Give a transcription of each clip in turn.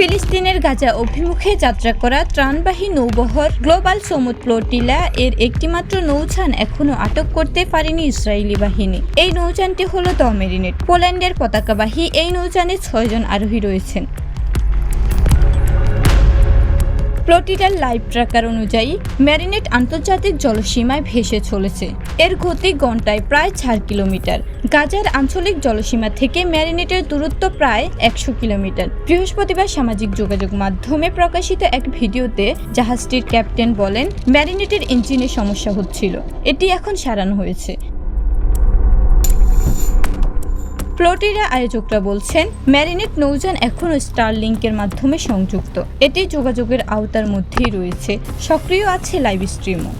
ফিলিস্তিনের গাজা অভিমুখে যাত্রা করা ত্রাণবাহী নৌবহর গ্লোবাল সমুদ ফ্লোটিলা এর একটিমাত্র নৌযান এখনো আটক করতে পারেনি ইসরায়েলি বাহিনী। এই নৌযানটি হল দ্য মেরিনেট। পোল্যান্ডের পতাকাবাহী এই নৌযানে 6 জন আরোহী রয়েছেন। ফ্লোটিলার লাইভ ট্র্যাকার অনুযায়ী মেরিনেট আন্তর্জাতিক জলসীমায় ভেসে চলেছে। এর গতি ঘন্টায় প্রায় 4 কিলোমিটার। গাজার আঞ্চলিক জলসীমা থেকে মেরিনেটের দূরত্ব প্রায় 100 কিলোমিটার। বৃহস্পতিবার সামাজিক যোগাযোগ মাধ্যমে প্রকাশিত এক ভিডিওতে জাহাজটির ক্যাপ্টেন বলেন, মেরিনেটের ইঞ্জিনে সমস্যা হচ্ছিল, এটি এখন সারানো হয়েছে। ফ্লোটিলা আয়োজকরা বলছেন, মেরিনেট নৌযান এখনও স্টারলিংকের মাধ্যমে সংযুক্ত। এটি যোগাযোগের আওতার মধ্যেই রয়েছে। সক্রিয় আছে লাইভ স্ট্রিমও।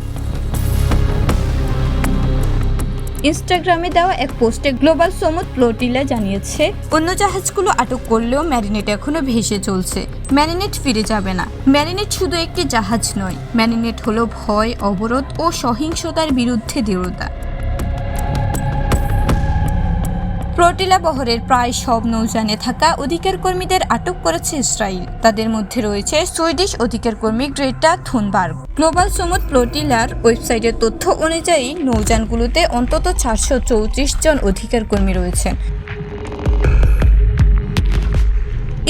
ইনস্টাগ্রামে দেওয়া এক পোস্টে গ্লোবাল সমুদ ফ্লোটিলা জানিয়েছে, অন্য জাহাজগুলো আটক করলেও মেরিনেট এখনো ভেসে চলছে। মেরিনেট ফিরে যাবে না। মেরিনেট শুধু একটি জাহাজ নয়, মেরিনেট হলো ভয়, অবরোধ ও সহিংসতার বিরুদ্ধে দৃঢ়তা। ফ্লোটিলা বহরের প্রায় সব নৌযানে থাকা অধিকার কর্মীদের আটক করেছে ইসরায়েল। তাদের মধ্যে রয়েছে সুইডিশ অধিকার কর্মী গ্রেটা থুনবার্গ। গ্লোবাল সমুদ ফ্লোটিলার ওয়েবসাইটের তথ্য অনুযায়ী নৌযানগুলোতে অন্তত 434 জন অধিকার কর্মী রয়েছেন।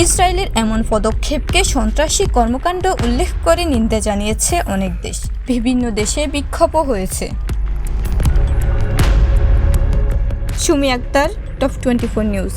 ইসরায়েলের এমন পদক্ষেপকে সন্ত্রাসী কর্মকাণ্ড উল্লেখ করে নিন্দা জানিয়েছে অনেক দেশ। বিভিন্ন দেশে বিক্ষোভও হয়েছে। Sumi Akter, top 24 news.